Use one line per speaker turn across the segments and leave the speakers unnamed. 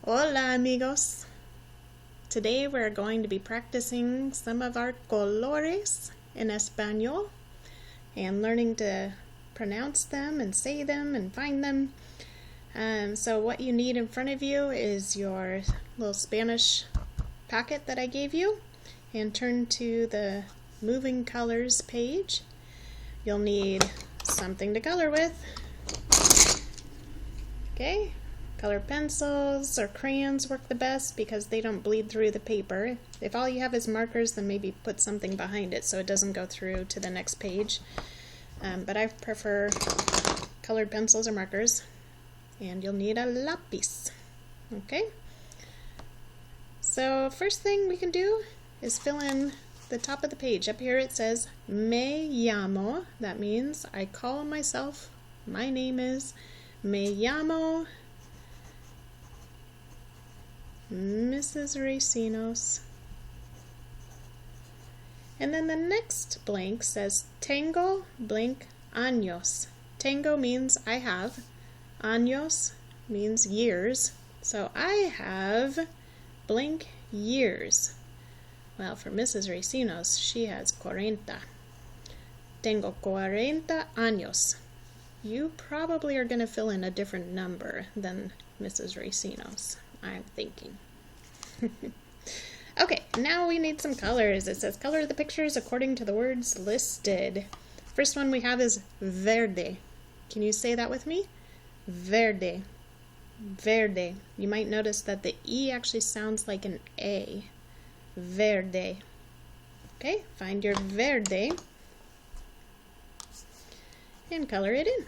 Hola amigos! Today we're going to be practicing some of our colores in Espanol and learning to pronounce them and say them and find them. So what you need in front of you is your little Spanish packet that I gave you, and turn to the moving colors page. You'll need something to color with. Okay? Color pencils or crayons work the best because they don't bleed through the paper. If all you have is markers, then maybe put something behind it so it doesn't go through to the next page. But I prefer colored pencils or markers. And you'll need a lápiz. Okay? So first thing we can do is fill in the top of the page. Up here it says Me llamo. That means I call myself. My name is Me llamo Mrs. Racinos. And then the next blank says Tengo blank años. Tengo means I have. Años means years. So I have blank years. Well, for Mrs. Racinos, she has 40. Tengo 40 años. You probably are going to fill in a different number than Mrs. Racinos, I'm thinking. Okay, now we need some colors. It says color the pictures according to the words listed. First one we have is verde. Can you say that with me? Verde. Verde. You might notice that the E actually sounds like an A. Verde. Okay, find your verde and color it in.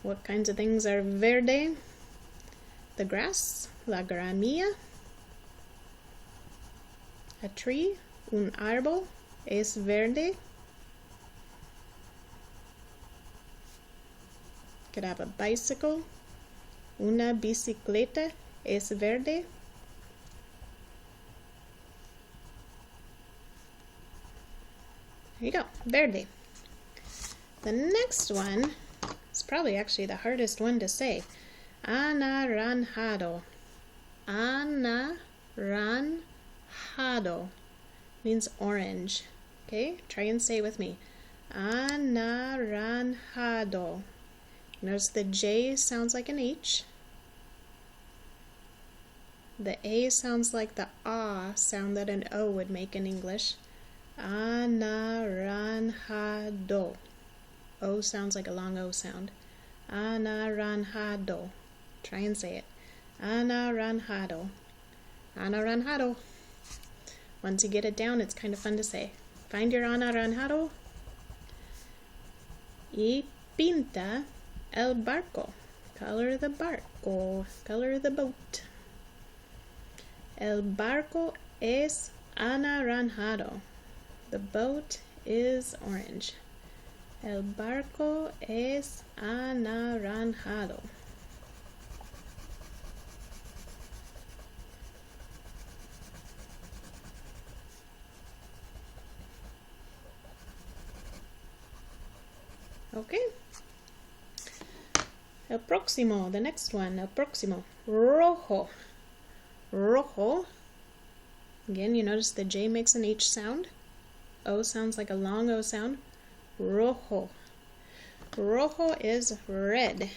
What kinds of things are verde? The grass, la gramilla. A tree, un árbol, es verde. Could have a bicycle, una bicicleta es verde. There you go, verde. The next one is probably actually the hardest one to say. Anaranjado. Anaranjado means orange. Okay, try and say it with me. Anaranjado. Notice the J sounds like an H. The A sounds like the ah sound that an O would make in English. Anaranjado. O sounds like a long O sound. Anaranjado. Try and say it. Anaranjado. Anaranjado. Once you get it down, it's kind of fun to say. Find your anaranjado. Y pinta el barco. Color the barco. Color the boat. El barco es anaranjado. The boat is orange. El barco es anaranjado. Okay. El próximo, the next one, el próximo. Rojo. Rojo. Again, you notice the J makes an H sound. O sounds like a long O sound. Rojo. Rojo is red.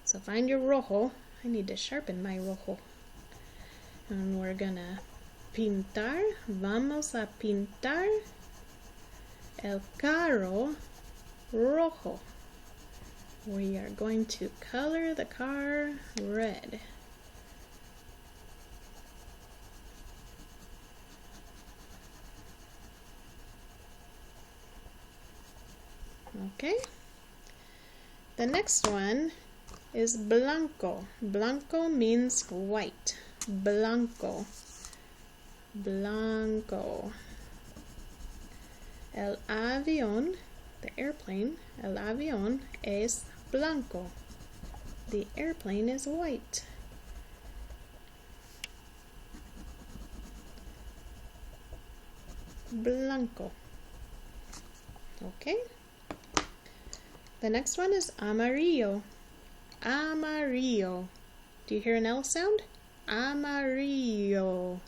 So find your rojo. I need to sharpen my rojo. And we're gonna pintar. Vamos a pintar el carro rojo. We are going to color the car red. Okay. The next one is blanco. Blanco means white. Blanco. Blanco. El avión, the airplane, el avión es blanco. The airplane is white. Blanco. Okay. The next one is amarillo. Amarillo. Do you hear an L sound? Amarillo.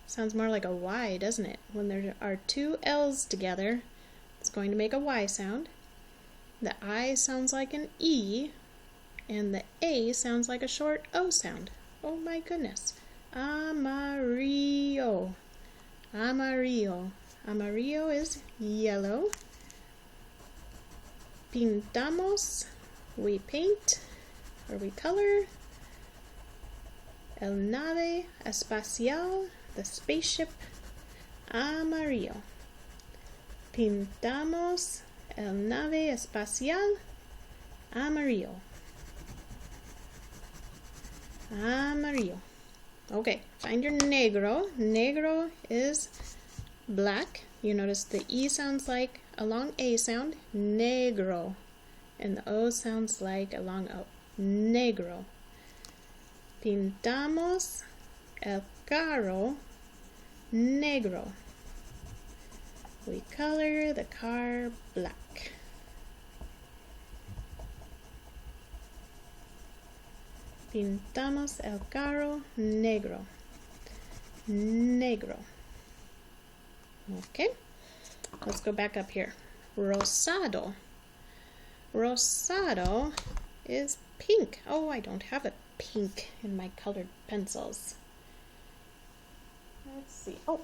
Sounds more like a Y, doesn't it? When there are two L's together, it's going to make a Y sound. The I sounds like an E, and the A sounds like a short O sound. Oh my goodness. Amarillo. Amarillo. Amarillo is yellow. Pintamos. We paint, or we color. El nave espacial. The spaceship. Amarillo. Pintamos el nave espacial. Amarillo. Amarillo. Okay, find your negro. Negro is black. You notice the E sounds like a long A sound. Negro. And the O sounds like a long O. Negro. Pintamos el carro negro. We color the car black. Pintamos el carro negro. Negro. Okay, let's go back up here. Rosado. Rosado is pink. Oh, I don't have a pink in my colored pencils. Let's see. Oh.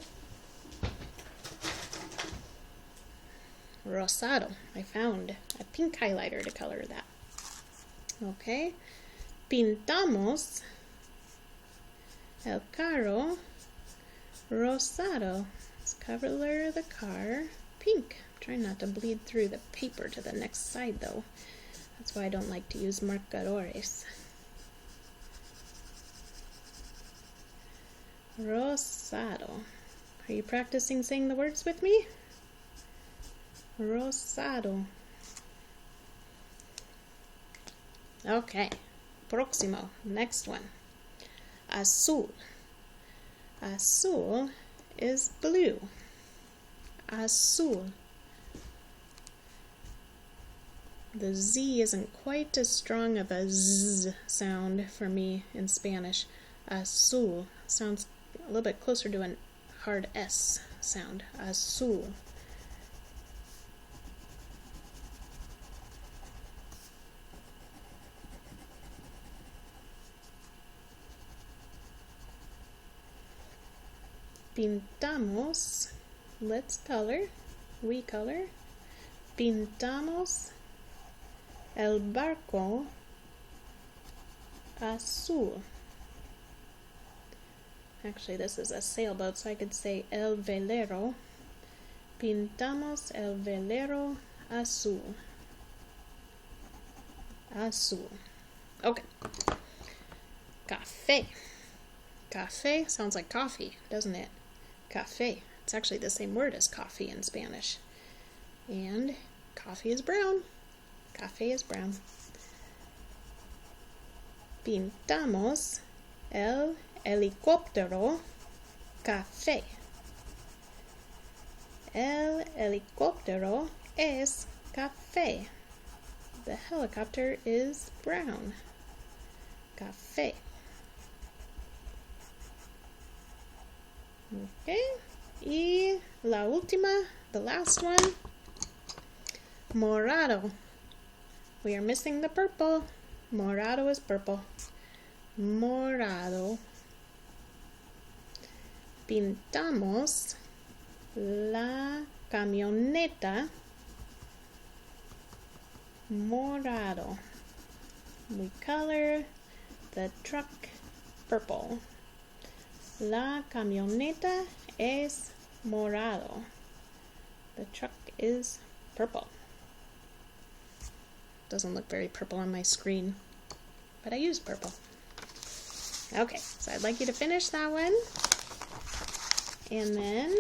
Rosado. I found a pink highlighter to color that. Okay. Pintamos el carro rosado. Let's color the car pink. I'm trying not to bleed through the paper to the next side though. That's why I don't like to use marcadores. Rosado. Are you practicing saying the words with me? Rosado. Okay. Próximo. Next one. Azul. Azul is blue. Azul. The Z isn't quite as strong of a Z sound for me in Spanish. Azul sounds a little bit closer to a hard S sound. Azul. Pintamos. Let's color. We color. Pintamos el barco azul. Actually, this is a sailboat, so I could say el velero. Pintamos el velero azul. Azul. Okay. Café. Café sounds like coffee, doesn't it? Café. It's actually the same word as coffee in Spanish. And coffee is brown. Café is brown. Pintamos el helicóptero café. El helicóptero es café. The helicopter is brown. Café. Okay, y la última, the last one, morado. We are missing the purple. Morado is purple. Morado. Pintamos la camioneta morado. We color the truck purple. La camioneta es morado. The truck is purple. Doesn't look very purple on my screen, but I use purple. Okay, so I'd like you to finish that one. And then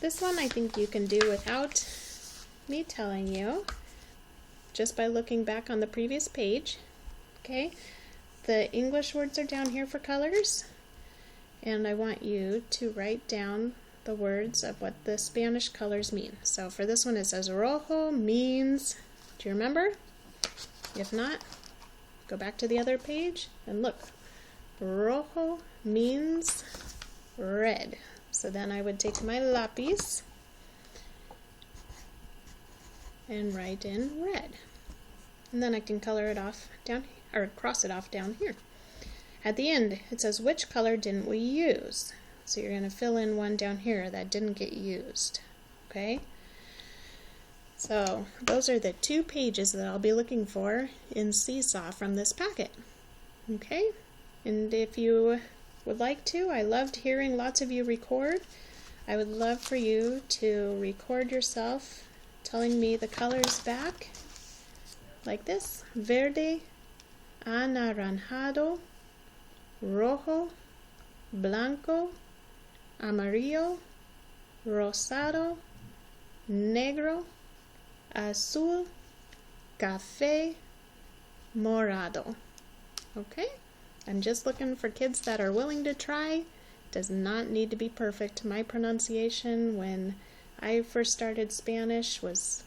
this one I think you can do without me telling you, just by looking back on the previous page. Okay? The English words are down here for colors, and I want you to write down the words of what the Spanish colors mean. So for this one it says rojo means, do you remember? If not, go back to the other page and look. Rojo means red. So then I would take my lápiz and write in red. And then I can color it off down here, or cross it off down here. At the end, it says which color didn't we use? So you're going to fill in one down here that didn't get used. Okay? So those are the 2 pages that I'll be looking for in Seesaw from this packet. Okay? And if you would like to, I loved hearing lots of you record. I would love for you to record yourself telling me the colors back like this: verde, anaranjado, rojo, blanco, amarillo, rosado, negro, azul, café, morado. Okay? I'm just looking for kids that are willing to try. Does not need to be perfect. My pronunciation when I first started Spanish was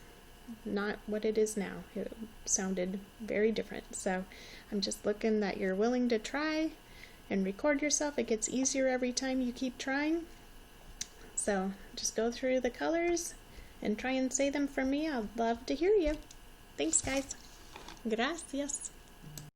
not what it is now. It sounded very different. So I'm just looking that you're willing to try and record yourself. It gets easier every time you keep trying. So just go through the colors and try and say them for me. I'd love to hear you. Thanks, guys. Gracias.